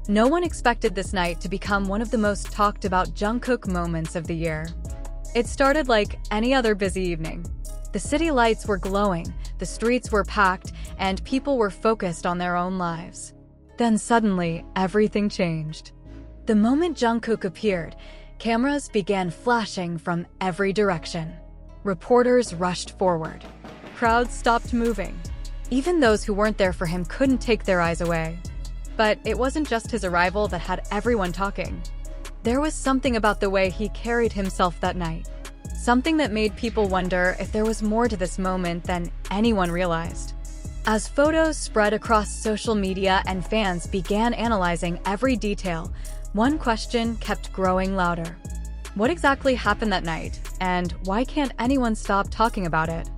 No one expected this night to become one of the most talked about Jungkook moments of the year. It started like any other busy evening. The city lights were glowing, the streets were packed, and people were focused on their own lives. Then suddenly, everything changed. The moment Jungkook appeared, cameras began flashing from every direction. Reporters rushed forward. Crowds stopped moving. Even those who weren't there for him couldn't take their eyes away. But it wasn't just his arrival that had everyone talking. There was something about the way he carried himself that night. Something that made people wonder if there was more to this moment than anyone realized. As photos spread across social media and fans began analyzing every detail, one question kept growing louder. What exactly happened that night, and why can't anyone stop talking about it?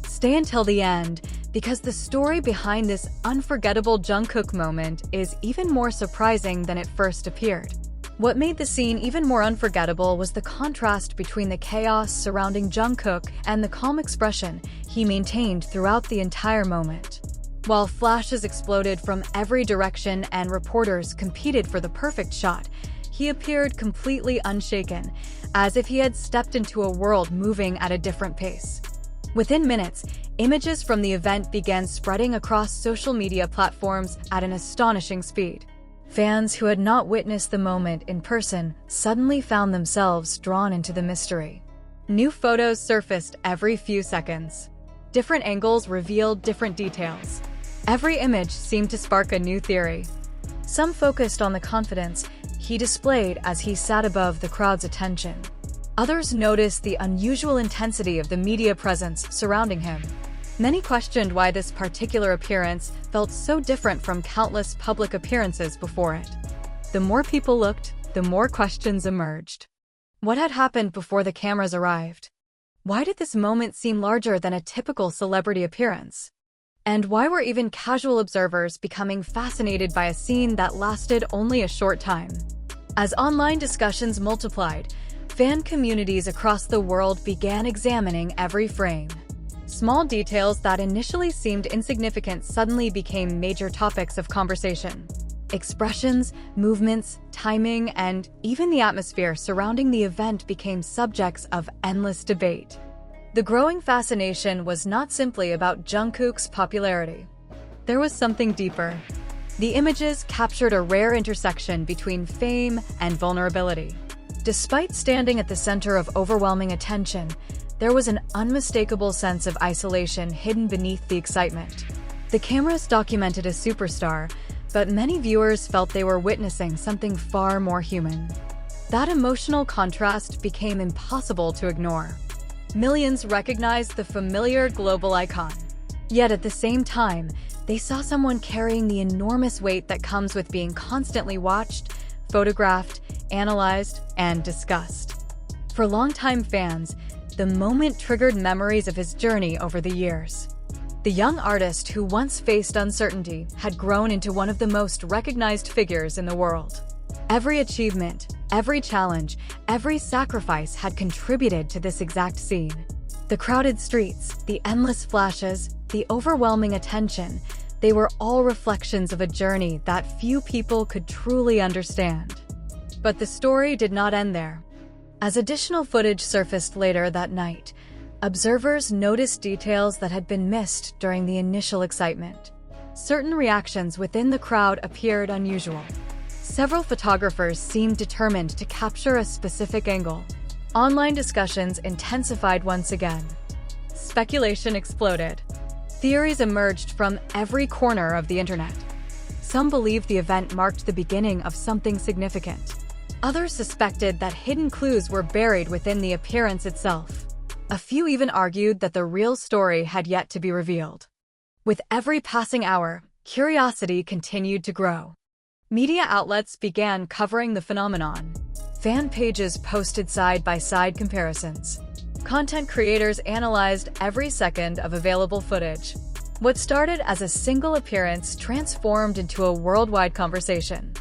Stay until the end, because the story behind this unforgettable Jungkook moment is even more surprising than it first appeared. What made the scene even more unforgettable was the contrast between the chaos surrounding Jungkook and the calm expression he maintained throughout the entire moment. While flashes exploded from every direction and reporters competed for the perfect shot, he appeared completely unshaken, as if he had stepped into a world moving at a different pace. Within minutes, images from the event began spreading across social media platforms at an astonishing speed. Fans who had not witnessed the moment in person suddenly found themselves drawn into the mystery. New photos surfaced every few seconds. Different angles revealed different details. Every image seemed to spark a new theory. Some focused on the confidence he displayed as he sat above the crowd's attention. Others noticed the unusual intensity of the media presence surrounding him. Many questioned why this particular appearance felt so different from countless public appearances before it. The more people looked, the more questions emerged. What had happened before the cameras arrived? Why did this moment seem larger than a typical celebrity appearance? And why were even casual observers becoming fascinated by a scene that lasted only a short time? As online discussions multiplied, fan communities across the world began examining every frame. Small details that initially seemed insignificant suddenly became major topics of conversation. Expressions, movements, timing, and even the atmosphere surrounding the event became subjects of endless debate. The growing fascination was not simply about Jungkook's popularity. There was something deeper. The images captured a rare intersection between fame and vulnerability. Despite standing at the center of overwhelming attention, there was an unmistakable sense of isolation hidden beneath the excitement. The cameras documented a superstar, but many viewers felt they were witnessing something far more human. That emotional contrast became impossible to ignore. Millions recognized the familiar global icon. Yet at the same time, they saw someone carrying the enormous weight that comes with being constantly watched, photographed, analyzed, and discussed. For longtime fans, the moment triggered memories of his journey over the years. The young artist who once faced uncertainty had grown into one of the most recognized figures in the world. Every achievement, every challenge, every sacrifice had contributed to this exact scene. The crowded streets, the endless flashes, the overwhelming attention, they were all reflections of a journey that few people could truly understand. But the story did not end there. As additional footage surfaced later that night, observers noticed details that had been missed during the initial excitement. Certain reactions within the crowd appeared unusual. Several photographers seemed determined to capture a specific angle. Online discussions intensified once again. Speculation exploded. Theories emerged from every corner of the internet. Some believed the event marked the beginning of something significant. Others suspected that hidden clues were buried within the appearance itself. A few even argued that the real story had yet to be revealed. With every passing hour, curiosity continued to grow. Media outlets began covering the phenomenon. Fan pages posted side-by-side comparisons. Content creators analyzed every second of available footage. What started as a single appearance transformed into a worldwide conversation.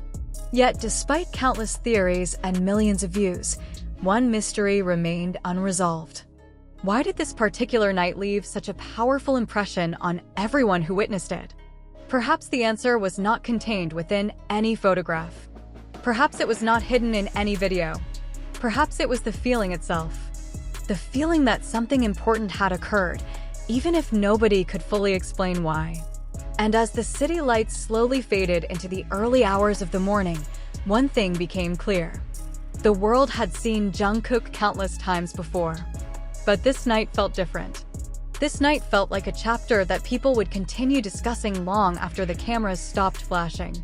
Yet, despite countless theories and millions of views, one mystery remained unresolved. Why did this particular night leave such a powerful impression on everyone who witnessed it? Perhaps the answer was not contained within any photograph. Perhaps it was not hidden in any video. Perhaps it was the feeling itself. The feeling that something important had occurred, even if nobody could fully explain why. And as the city lights slowly faded into the early hours of the morning, one thing became clear. The world had seen Jungkook countless times before. But this night felt different. This night felt like a chapter that people would continue discussing long after the cameras stopped flashing.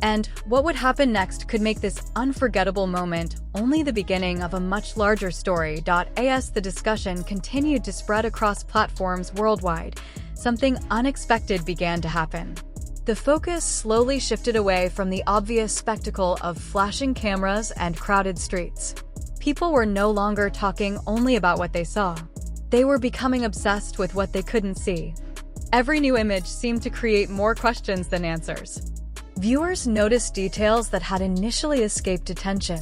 And what would happen next could make this unforgettable moment only the beginning of a much larger story. As the discussion continued to spread across platforms worldwide, something unexpected began to happen. The focus slowly shifted away from the obvious spectacle of flashing cameras and crowded streets. People were no longer talking only about what they saw. They were becoming obsessed with what they couldn't see. Every new image seemed to create more questions than answers. Viewers noticed details that had initially escaped attention.